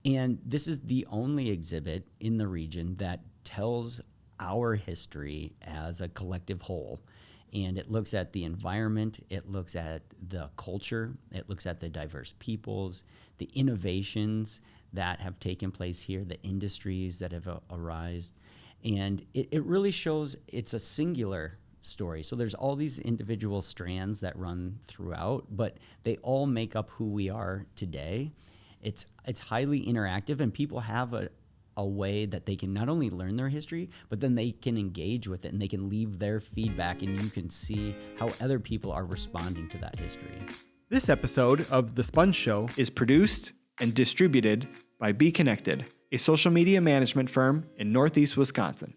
And this is the only exhibit in the region that tells our history as a collective whole. And it looks at the environment, it looks at the culture, it looks at the diverse peoples, the innovations that have taken place here, the industries that have arisen. And it really shows it's a singular story. So there's all these individual strands that run throughout, but they all make up who we are today. It's highly interactive, and people have a way that they can not only learn their history, but then they can engage with it and they can leave their feedback, and you can see how other people are responding to that history. This episode of The Sponge Show is produced and distributed by Be Connected, a social media management firm in Northeast Wisconsin.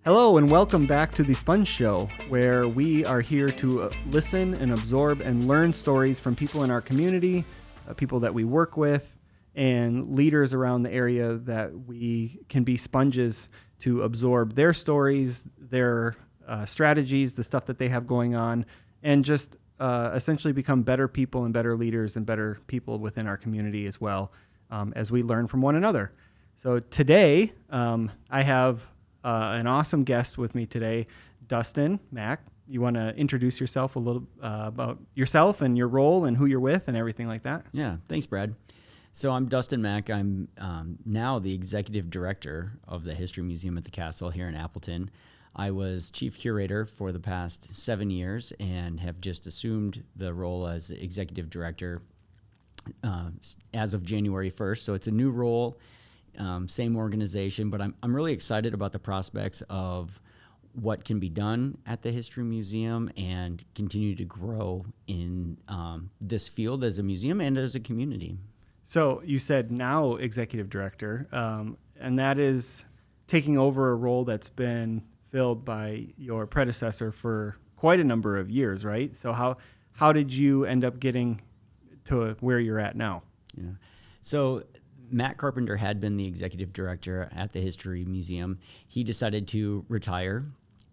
Hello and welcome back to The Sponge Show, where we are here to listen and absorb and learn stories from people in our community, people that we work with, and leaders around the area that we can be sponges to absorb their stories, their strategies, the stuff that they have going on, and just essentially become better people and better leaders and better people within our community as well, as we learn from one another. So today, I have an awesome guest with me today, Dustin Mack. You want to introduce yourself a little about yourself and your role and who you're with and everything like that? Yeah, thanks, Brad. So I'm Dustin Mack. I'm now the executive director of the History Museum at the Castle here in Appleton. I was chief curator for the past 7 years and have just assumed the role as executive director as of January 1st. So it's a new role, same organization, but I'm really excited about the prospects of what can be done at the History Museum and continue to grow in this field as a museum and as a community. So you said now executive director, and that is taking over a role that's been filled by your predecessor for quite a number of years, right? So how did you end up getting to where you're at now? Yeah. So Matt Carpenter had been the executive director at the History Museum. He decided to retire,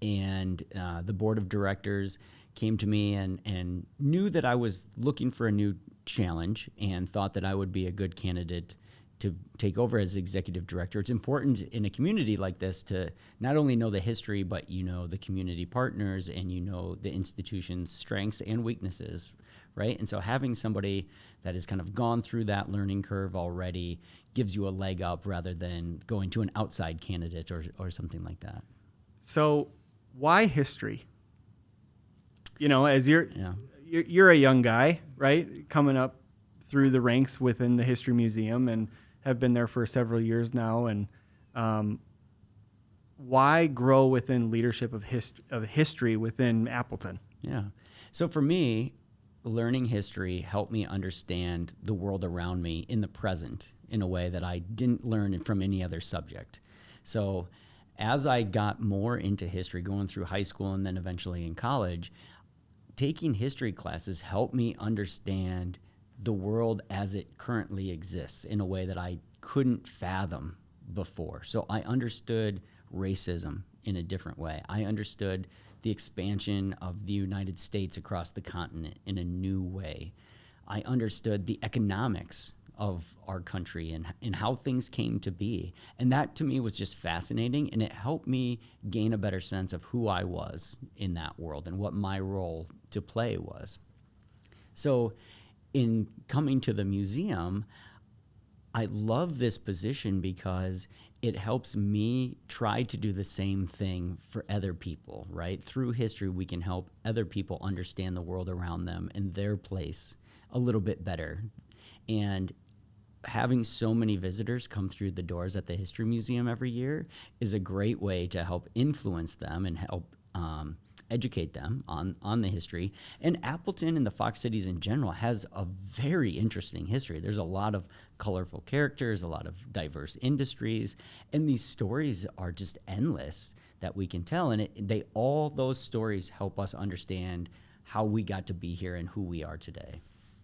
and the board of directors came to me and knew that I was looking for a new challenge and thought that I would be a good candidate to take over as executive director. It's important in a community like this to not only know the history, but you know the community partners and you know the institution's strengths and weaknesses, right? And so having somebody that has kind of gone through that learning curve already gives you a leg up rather than going to an outside candidate or something like that. So why history? You know, as you're a young guy, right? Coming up through the ranks within the History Museum and have been there for several years now. And why grow within leadership of history within Appleton? Yeah. So for me, learning history helped me understand the world around me in the present in a way that I didn't learn from any other subject. So as I got more into history, going through high school and then eventually in college, taking history classes helped me understand the world as it currently exists in a way that I couldn't fathom before. So I understood racism in a different way. I understood the expansion of the United States across the continent in a new way. I understood the economics of our country and how things came to be. And that to me was just fascinating, and it helped me gain a better sense of who I was in that world and what my role to play was. So in coming to the museum, I love this position because it helps me try to do the same thing for other people, right? Through history, we can help other people understand the world around them and their place a little bit better. And having so many visitors come through the doors at the History Museum every year is a great way to help influence them and help educate them on the history. And Appleton and the Fox Cities in general has a very interesting history. There's a lot of colorful characters, a lot of diverse industries, and these stories are just endless that we can tell. And all those stories help us understand how we got to be here and who we are today.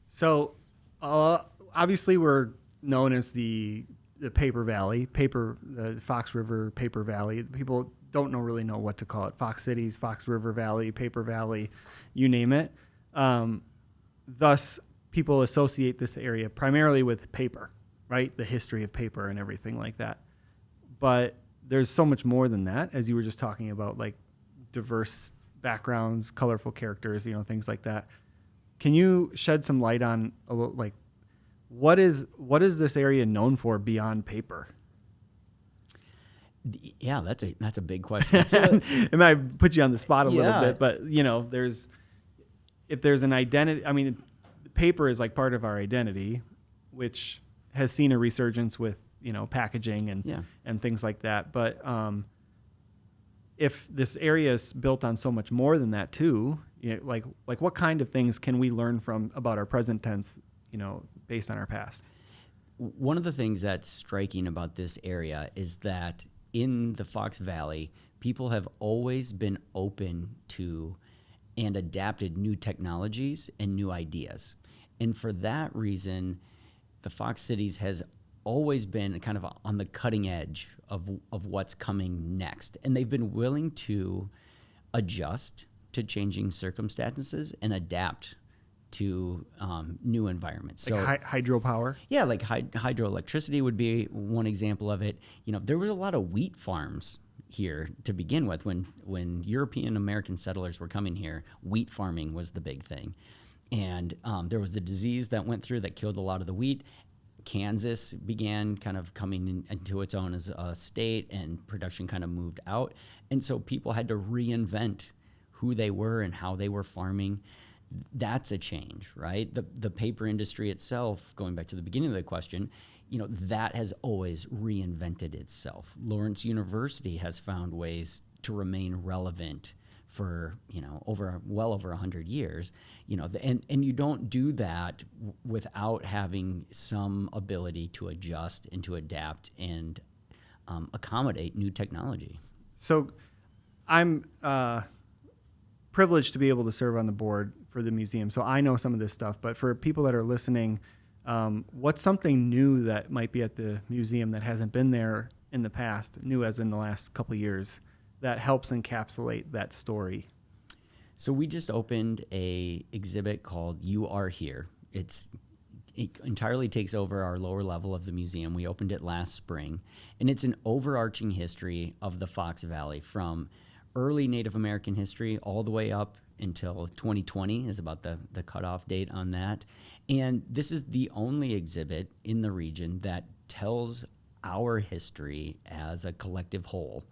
So obviously we're known as the Paper Valley, the Fox River Paper Valley. People don't really know what to call it. Fox Cities, Fox River Valley, Paper Valley, you name it. Thus, people associate this area primarily with paper, right? The history of paper and everything like that. But there's so much more than that, as you were just talking about, like diverse backgrounds, colorful characters, things like that. Can you shed some light on like what is this area known for beyond paper? Yeah, that's a big question. So, it might put you on the spot a little bit, but if there's an identity, I mean, paper is like part of our identity, which has seen a resurgence with packaging and things like that. But if this area is built on so much more than that too, like what kind of things can we learn about our present tense, based on our past? One of the things that's striking about this area is that in the Fox Valley, people have always been open to and adapted new technologies and new ideas. And for that reason, the Fox Cities has always been kind of on the cutting edge of what's coming next. And they've been willing to adjust to changing circumstances and adapt to new environments. Like hydropower? Yeah, like hydroelectricity would be one example of it. There was a lot of wheat farms here to begin with. When European American settlers were coming here, wheat farming was the big thing. And there was a disease that went through that killed a lot of the wheat. Kansas began kind of coming into its own as a state, and production kind of moved out. And so people had to reinvent who they were and how they were farming. That's a change, right? The paper industry itself, going back to the beginning of the question, that has always reinvented itself. Lawrence University has found ways to remain relevant for well over 100 years, and you don't do that without having some ability to adjust and to adapt and accommodate new technology. So I'm privileged to be able to serve on the board for the museum, so I know some of this stuff. But for people that are listening, what's something new that might be at the museum that hasn't been there in the past, new as in the last couple of years, that helps encapsulate that story? So we just opened a exhibit called You Are Here. It entirely takes over our lower level of the museum. We opened it last spring, and it's an overarching history of the Fox Valley, from early Native American history all the way up until 2020 is about the cutoff date on that. And this is the only exhibit in the region that tells our history as a collective whole.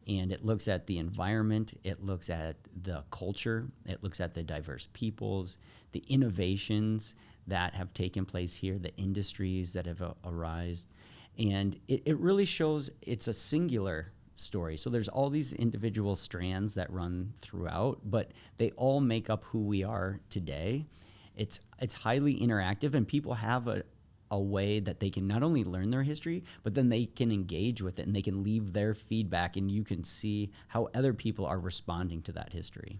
And it looks at the environment, it looks at the culture, it looks at the diverse peoples, the innovations that have taken place here, the industries that have arisen. And it really shows it's a singular story. So there's all these individual strands that run throughout, but they all make up who we are today. It's highly interactive, and people have a way that they can not only learn their history, but then they can engage with it, and they can leave their feedback, and you can see how other people are responding to that history.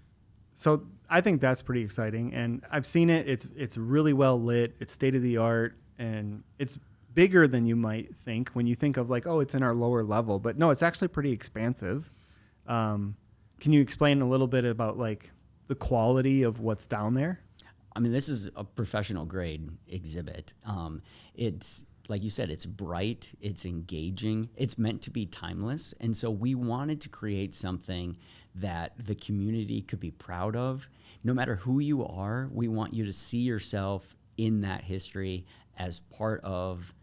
So I think that's pretty exciting, and I've seen it. It's really well lit. It's state of the art, and it's bigger than you might think when you think of like, oh, it's in our lower level. But no, it's actually pretty expansive. Can you explain a little bit about like the quality of what's down there? I mean, this is a professional grade exhibit. It's, like you said, it's bright, it's engaging, it's meant to be timeless. And so we wanted to create something that the community could be proud of. No matter who you are, we want you to see yourself in that history as part of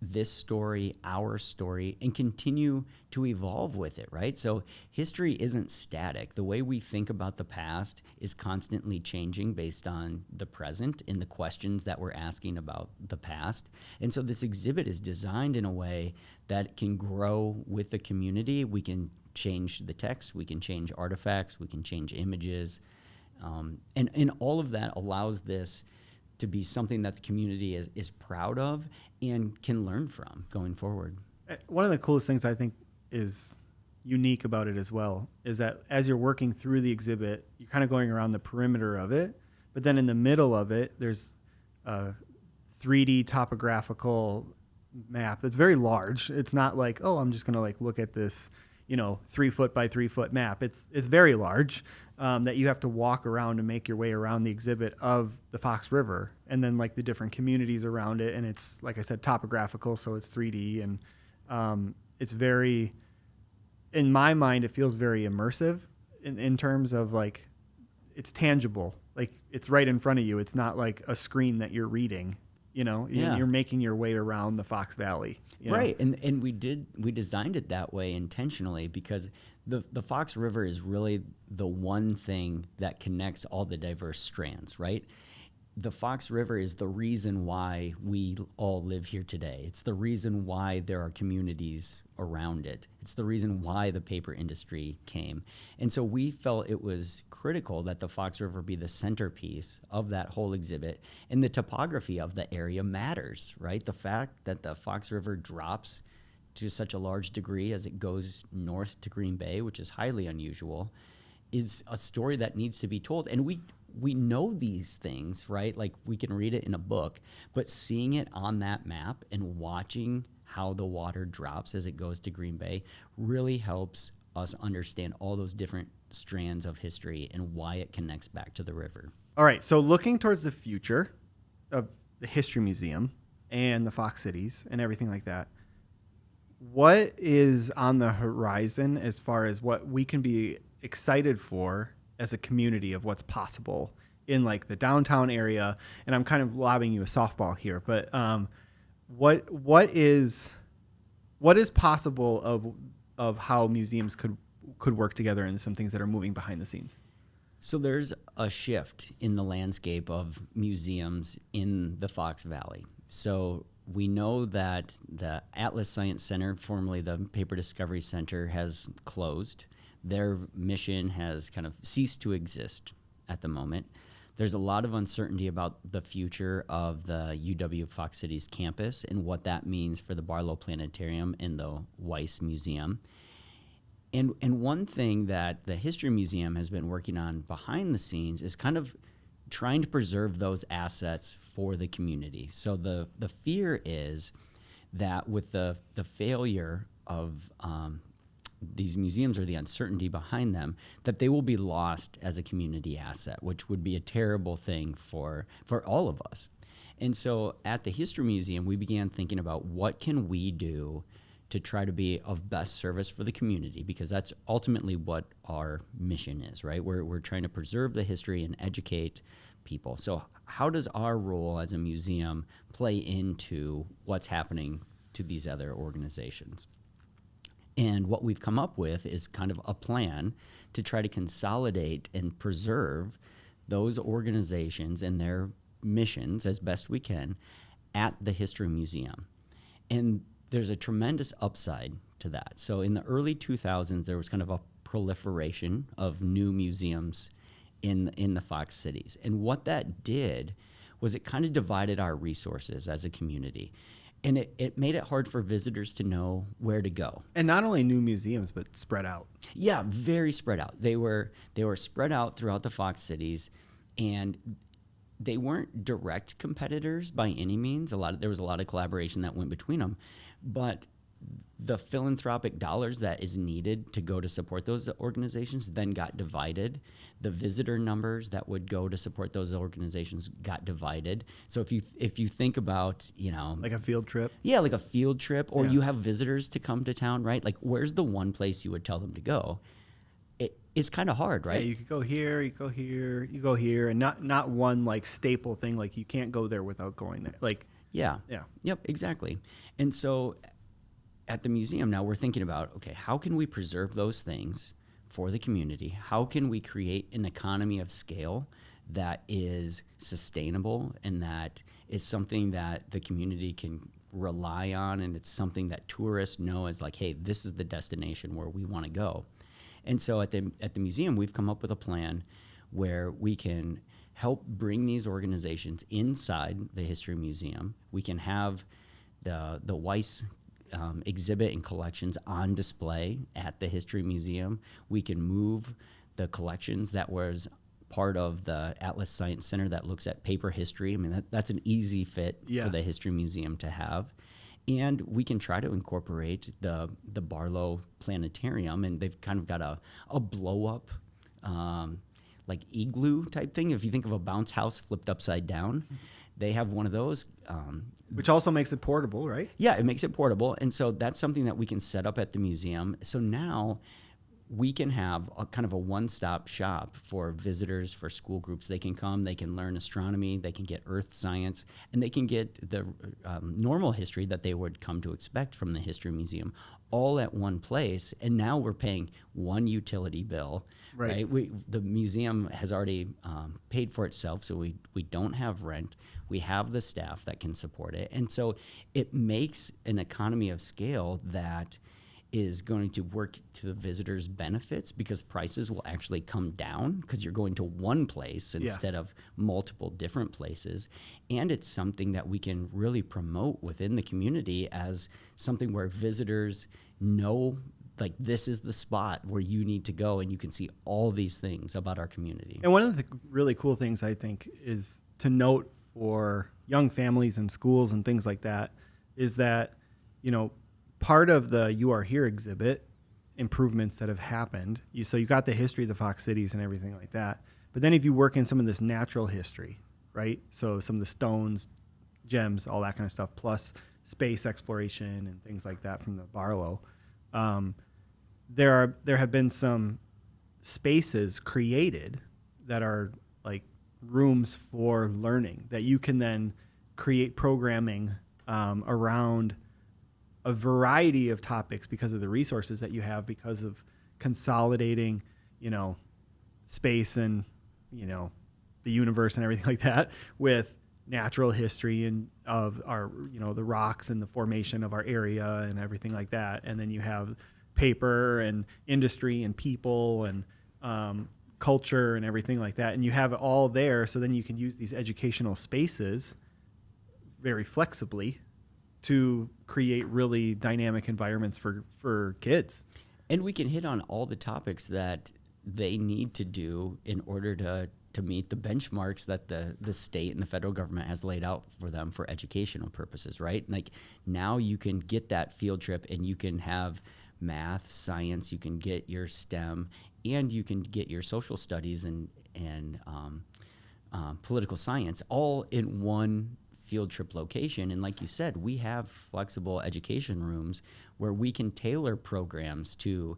this story, our story, and continue to evolve with it, right? So history isn't static. The way we think about the past is constantly changing based on the present and the questions that we're asking about the past. And so this exhibit is designed in a way that can grow with the community. We can change the text, we can change artifacts, we can change images. And all of that allows this to be something that the community is proud of and can learn from going forward. One of the coolest things I think is unique about it as well is that as you're working through the exhibit, you're kind of going around the perimeter of it, but then in the middle of it, there's a 3D topographical map that's very large. It's not like, oh, I'm just going to like look at this, 3-foot by 3-foot map. It's very large, that you have to walk around and make your way around the exhibit of the Fox River, and then like the different communities around it. And it's, like I said, topographical, so it's 3D, and it's very, in my mind, it feels very immersive in terms of like it's tangible, like it's right in front of you. It's not like a screen that you're reading. You're making your way around the Fox Valley. Right. And we designed it that way intentionally because the Fox River is really the one thing that connects all the diverse strands, right? The Fox River is the reason why we all live here today. It's the reason why there are communities around it. It's the reason why the paper industry came. And so we felt it was critical that the Fox River be the centerpiece of that whole exhibit. And the topography of the area matters, right? The fact that the Fox River drops to such a large degree as it goes north to Green Bay, which is highly unusual, is a story that needs to be told. And we know these things, right? Like we can read it in a book, but seeing it on that map and watching how the water drops as it goes to Green Bay really helps us understand all those different strands of history and why it connects back to the river. All right, so looking towards the future of the History Museum and the Fox Cities and everything like that, what is on the horizon as far as what we can be excited for as a community of what's possible in like the downtown area? And I'm kind of lobbing you a softball here, but what is possible of how museums could work together, and some things that are moving behind the scenes? So there's a shift in the landscape of museums in the Fox Valley. So we know that the Atlas Science Center, formerly the Paper Discovery Center, has closed. Their mission has kind of ceased to exist at the moment. There's a lot of uncertainty about the future of the UW Fox Cities campus and what that means for the Barlow Planetarium and the Weiss Museum. And one thing that the History Museum has been working on behind the scenes is kind of trying to preserve those assets for the community. So the fear is that with the failure of these museums, or the uncertainty behind them, that they will be lost as a community asset, which would be a terrible thing for all of us. And so at the History Museum, we began thinking about what can we do to try to be of best service for the community, because that's ultimately what our mission is, right? We're trying to preserve the history and educate people. So how does our role as a museum play into what's happening to these other organizations? And what we've come up with is kind of a plan to try to consolidate and preserve those organizations and their missions as best we can at the History Museum. And there's a tremendous upside to that. So in the early 2000s, there was kind of a proliferation of new museums in the Fox Cities. And what that did was it kind of divided our resources as a community. And it made it hard for visitors to know where to go. And not only new museums, but spread out. Yeah, very spread out. They were spread out throughout the Fox Cities, and they weren't direct competitors by any means. There was a lot of collaboration that went between them, but the philanthropic dollars that is needed to go to support those organizations then got divided. The visitor numbers that would go to support those organizations got divided. So if you think about, like a field trip. Yeah, like a field trip, or you have visitors to come to town, right? Like, where's the one place you would tell them to go? It's kind of hard, right? Yeah, you could go here, you go here, you go here, and not one like staple thing. Like you can't go there without going there. Like Yep, exactly. And so at the museum now, we're thinking about, okay, how can we preserve those things for the community? How can we create an economy of scale that is sustainable and that is something that the community can rely on, and it's something that tourists know as like, hey, this is the destination where we want to go. And so at the museum, we've come up with a plan where we can help bring these organizations inside the History Museum. We can have the Weiss exhibit and collections on display at the History Museum. We can move the collections that was part of the Atlas Science Center that looks at paper history. I mean, that's an easy fit for the History Museum to have. And we can try to incorporate the Barlow Planetarium, and they've kind of got a blow up like igloo type thing. If you think of a bounce house flipped upside down, they have one of those. Which also makes it portable, right? Yeah, it makes it portable. And so that's something that we can set up at the museum. So now we can have a kind of a one-stop shop for visitors, for school groups. They can come, they can learn astronomy, they can get earth science, and they can get the normal history that they would come to expect from the History Museum all at one place. And now we're paying one utility bill, right? The museum has already paid for itself, so we don't have rent. We have the staff that can support it. And so it makes an economy of scale that is going to work to the visitors' benefits, because prices will actually come down because you're going to one place instead of multiple different places. And it's something that we can really promote within the community as something where visitors know, like, this is the spot where you need to go and you can see all these things about our community. And one of the really cool things I think is to note for young families and schools and things like that is that, part of the You Are Here exhibit improvements that have happened. So you got the history of the Fox Cities and everything like that. But then if you work in some of this natural history, right? So some of the stones, gems, all that kind of stuff, plus space exploration and things like that from the Barlow. There have been some spaces created that are like rooms for learning that you can then create programming around a variety of topics because of the resources that you have, because of consolidating, space and, the universe and everything like that with natural history and of our, the rocks and the formation of our area and everything like that. And then you have paper and industry and people and culture and everything like that. And you have it all there. So then you can use these educational spaces very flexibly to create really dynamic environments for kids. And we can hit on all the topics that they need to do in order to meet the benchmarks that the state and the federal government has laid out for them for educational purposes, right? Like, now you can get that field trip and you can have math, science, you can get your STEM, and you can get your social studies and political science all in one field trip location. And like you said, we have flexible education rooms where we can tailor programs to,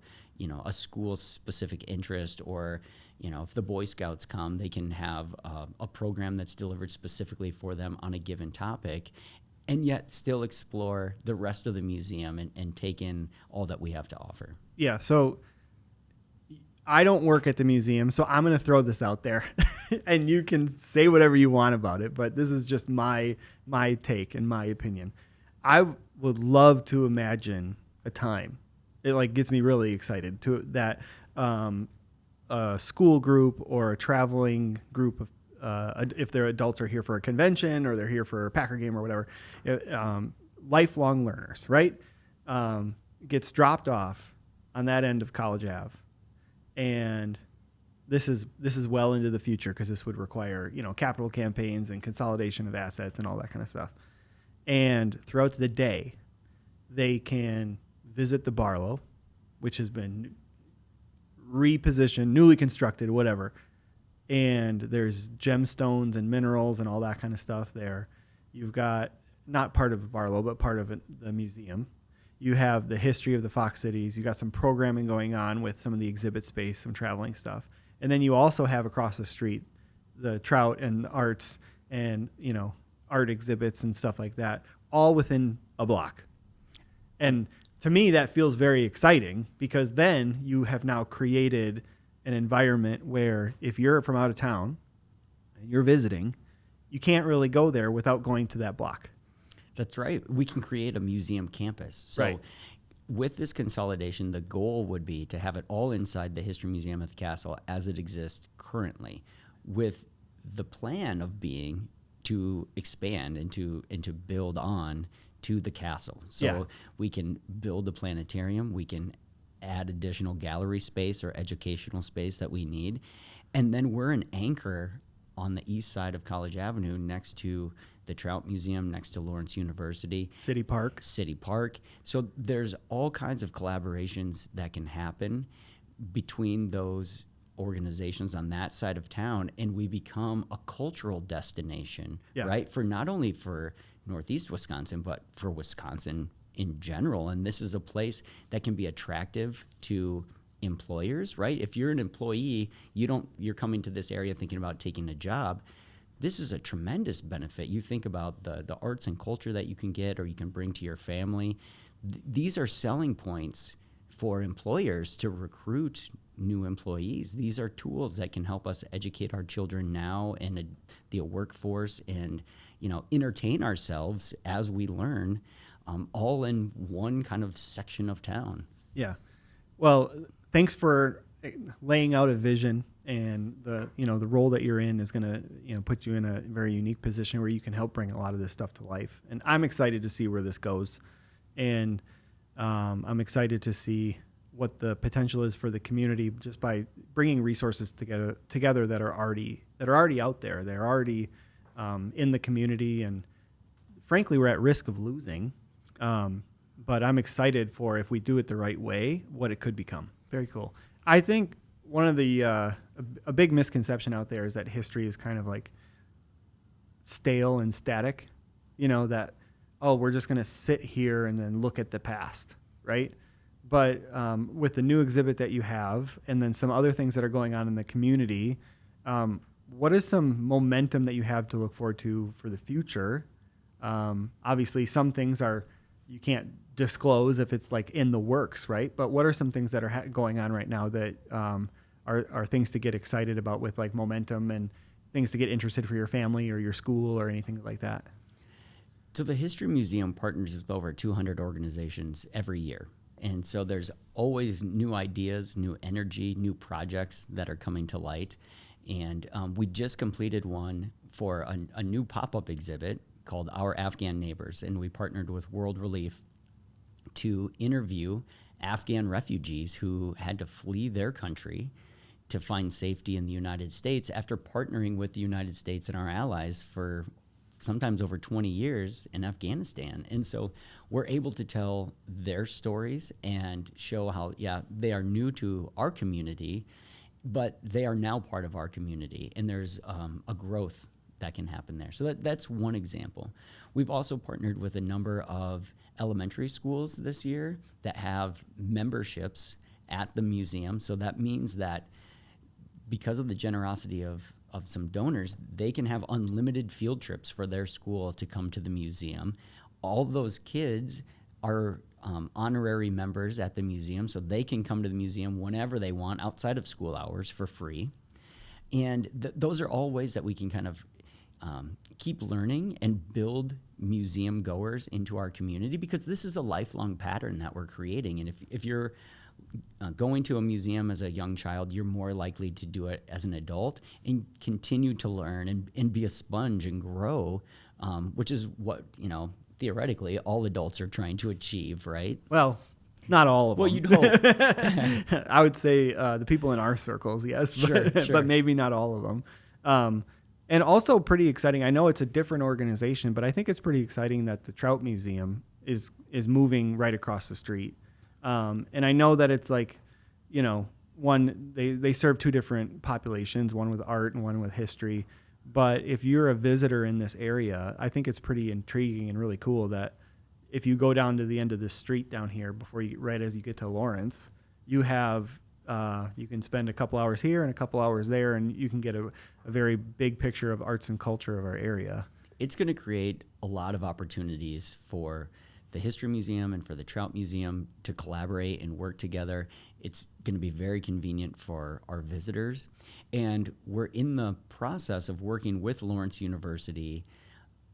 a school's specific interest, or, if the Boy Scouts come, they can have a program that's delivered specifically for them on a given topic, and yet still explore the rest of the museum and take in all that we have to offer. Yeah. So I don't work at the museum, so I'm going to throw this out there and you can say whatever you want about it, but this is just my take and my opinion. I would love to imagine a time. It gets me really excited to that a school group or a traveling group of if their adults are here for a convention or they're here for a Packer game or whatever, lifelong learners, right? Gets dropped off on that end of College Ave. And this is well into the future, because this would require, capital campaigns and consolidation of assets and all that kind of stuff. And throughout the day, they can visit the Barlow, which has been repositioned, newly constructed, whatever. And there's gemstones and minerals and all that kind of stuff there. You've got, not part of the Barlow, but part of the museum. You have the history of the Fox Cities. You got some programming going on with some of the exhibit space, some traveling stuff. And then you also have across the street the trout and the arts and, art exhibits and stuff like that, all within a block. And to me, that feels very exciting, because then you have now created an environment where if you're from out of town and you're visiting, you can't really go there without going to that block. That's right. We can create a museum campus. So right. With this consolidation, the goal would be to have it all inside the History Museum at the Castle as it exists currently, with the plan of being to expand and to build on to the castle. So we can build a planetarium, we can add additional gallery space or educational space that we need, and then we're an anchor on the east side of College Avenue next to the Trout Museum next to Lawrence University. City Park. City Park. So there's all kinds of collaborations that can happen between those organizations on that side of town, and we become a cultural destination, right? For not only for Northeast Wisconsin, but for Wisconsin in general. And this is a place that can be attractive to employers, right? If you're an employee, you're coming to this area thinking about taking a job. This is a tremendous benefit. You think about the arts and culture that you can get or you can bring to your family. These are selling points for employers to recruit new employees. These are tools that can help us educate our children now and the workforce and, entertain ourselves as we learn, all in one kind of section of town. Yeah. Well, thanks for laying out a vision, and the role that you're in is going to put you in a very unique position where you can help bring a lot of this stuff to life. And I'm excited to see where this goes, and I'm excited to see what the potential is for the community just by bringing resources together that are already out there. They're already in the community, and frankly, we're at risk of losing. But I'm excited for, if we do it the right way, what it could become. Very cool. I think one of the a big misconception out there is that history is kind of like stale and static. That we're just going to sit here and then look at the past, right? But with the new exhibit that you have, and then some other things that are going on in the community, what is some momentum that you have to look forward to for the future? Obviously, some things you can't disclose if it's like in the works, right? But what are some things that are going on right now that are things to get excited about with like momentum and things to get interested for your family or your school or anything like that? So the History Museum partners with over 200 organizations every year. And so there's always new ideas, new energy, new projects that are coming to light. And we just completed one for a new pop-up exhibit called Our Afghan Neighbors. And we partnered with World Relief to interview Afghan refugees who had to flee their country to find safety in the United States after partnering with the United States and our allies for sometimes over 20 years in Afghanistan. And so we're able to tell their stories and show how, they are new to our community, but they are now part of our community. And there's a growth that can happen there. So that's one example. We've also partnered with a number of elementary schools this year that have memberships at the museum. So that means that because of the generosity of some donors, they can have unlimited field trips for their school to come to the museum. All those kids are honorary members at the museum, so they can come to the museum whenever they want outside of school hours for free. And those are all ways that we can kind of keep learning and build museum goers into our community, because this is a lifelong pattern that we're creating. And if you're going to a museum as a young child, you're more likely to do it as an adult and continue to learn and be a sponge and grow, which is what, theoretically all adults are trying to achieve, right? Well, not all of them. Well, you'd hope. I would say the people in our circles, yes, Sure. But maybe not all of them. And also pretty exciting. I know it's a different organization, but I think it's pretty exciting that the Trout Museum is moving right across the street. And I know that it's like, one, they serve two different populations, one with art and one with history. But if you're a visitor in this area, I think it's pretty intriguing and really cool that if you go down to the end of the street down here right as you get to Lawrence, you have you can spend a couple hours here and a couple hours there, and you can get a very big picture of arts and culture of our area. It's going to create a lot of opportunities for the History Museum and for the Trout Museum to collaborate and work together. It's going to be very convenient for our visitors. And we're in the process of working with Lawrence University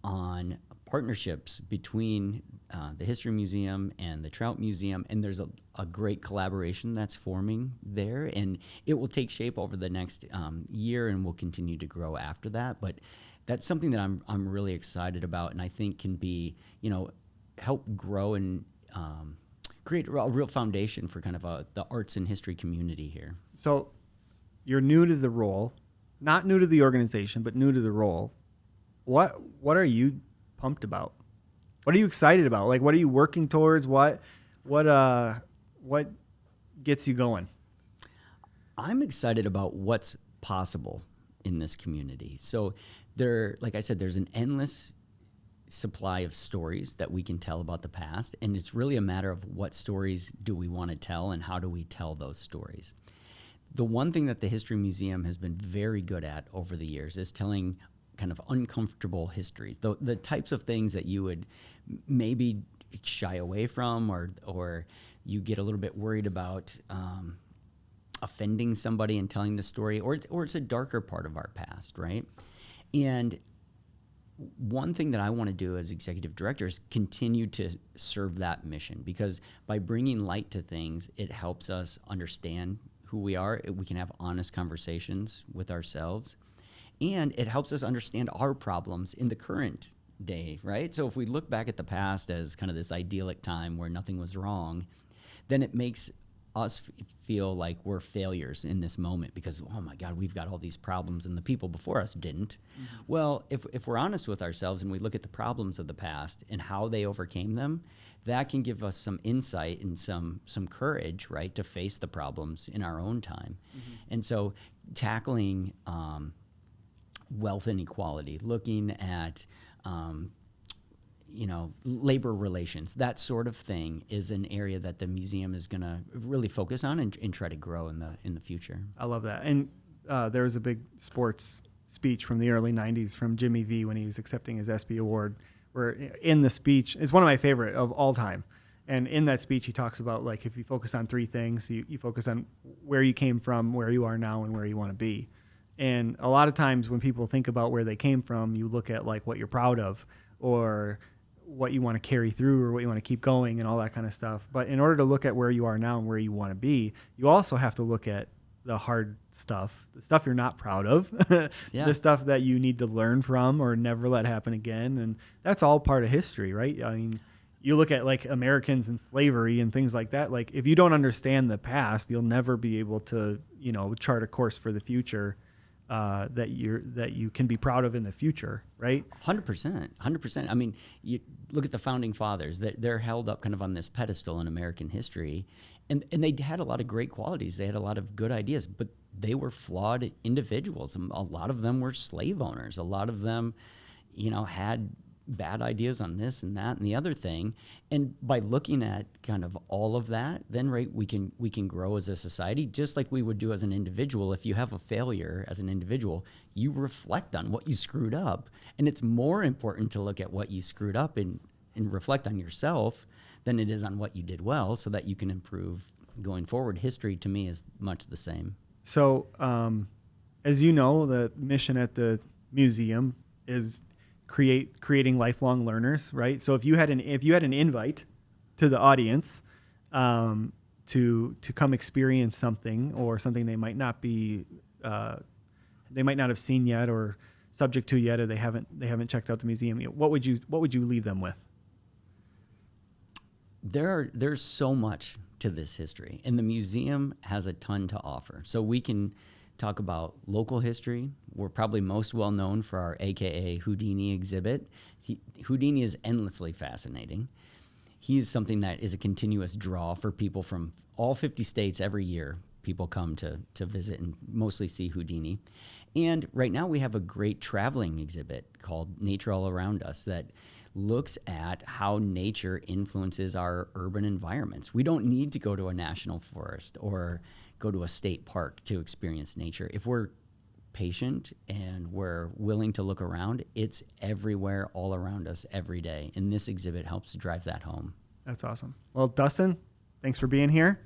on partnerships between the History Museum and the Trout Museum, and there's a great collaboration that's forming there, and it will take shape over the next year and will continue to grow after that. But that's something that I'm really excited about, and I think can be, help grow and create a real foundation for kind of the arts and history community here. So you're new to the role, not new to the organization, but new to the role. What are you pumped about? What are you excited about? Like, what are you working towards? What gets you going? I'm excited about what's possible in this community. So like I said, there's an endless supply of stories that we can tell about the past, and it's really a matter of what stories do we want to tell and how do we tell those stories. The one thing that the History Museum has been very good at over the years is telling kind of uncomfortable histories, the types of things that you would maybe shy away from, or you get a little bit worried about offending somebody and telling the story, or it's a darker part of our past, right? And one thing that I want to do as executive director is continue to serve that mission, because by bringing light to things, it helps us understand who we are. We can have honest conversations with ourselves, and it helps us understand our problems in the current day, right? So if we look back at the past as kind of this idyllic time where nothing was wrong, then it makes us feel like we're failures in this moment because, oh my God, we've got all these problems and the people before us didn't. Mm-hmm. Well, if we're honest with ourselves and we look at the problems of the past and how they overcame them, that can give us some insight and some courage, right, to face the problems in our own time. Mm-hmm. And so tackling wealth inequality, looking at labor relations, that sort of thing is an area that the museum is going to really focus on and try to grow in the future. I love that. And there was a big sports speech from the early 90s from Jimmy V when he was accepting his ESPY award, where in the speech, it's one of my favorite of all time. And in that speech, he talks about, like, if you focus on three things, you focus on where you came from, where you are now, and where you want to be. And a lot of times when people think about where they came from, you look at like what you're proud of or what you want to carry through or what you want to keep going and all that kind of stuff. But in order to look at where you are now and where you want to be, you also have to look at the hard stuff, the stuff you're not proud of, yeah. The stuff that you need to learn from or never let happen again. And that's all part of history, right? I mean, you look at like Americans and slavery and things like that. Like, if you don't understand the past, you'll never be able to, chart a course for the future that you can be proud of in the future, right? 100%. I mean, you look at the founding fathers; they're held up kind of on this pedestal in American history, and they had a lot of great qualities. They had a lot of good ideas, but they were flawed individuals. A lot of them were slave owners. A lot of them, had bad ideas on this and that and the other thing. And by looking at kind of all of that, then we can grow as a society, just like we would do as an individual. If you have a failure as an individual, you reflect on what you screwed up. And it's more important to look at what you screwed up and reflect on yourself than it is on what you did well, so that you can improve going forward. History to me is much the same. So, as you know, the mission at the museum is creating lifelong learners, right? So if you had an invite to the audience to come experience something or something they might not have seen yet or subject to yet, or they haven't checked out the museum, what would you leave them with? There's so much to this history, and the museum has a ton to offer. So we can talk about local history. We're probably most well known for our AKA Houdini exhibit. Houdini is endlessly fascinating. He is something that is a continuous draw for people from all 50 states. Every year, people come to visit and mostly see Houdini. And right now we have a great traveling exhibit called Nature All Around Us that looks at how nature influences our urban environments. We don't need to go to a national forest or go to a state park to experience nature. If we're patient and we're willing to look around, it's everywhere, all around us, every day. And this exhibit helps drive that home. That's awesome. Well, Dustin, thanks for being here.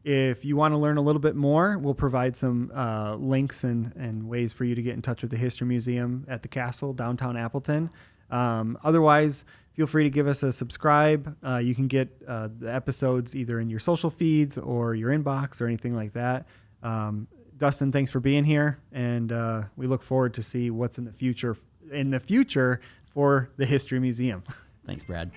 If you want to learn a little bit more, we'll provide some links and ways for you to get in touch with the History Museum at the Castle, downtown Appleton. Otherwise, feel free to give us a subscribe. You can get the episodes either in your social feeds or your inbox or anything like that. Dustin, thanks for being here, and we look forward to see what's in the future for the History Museum. Thanks, Brad.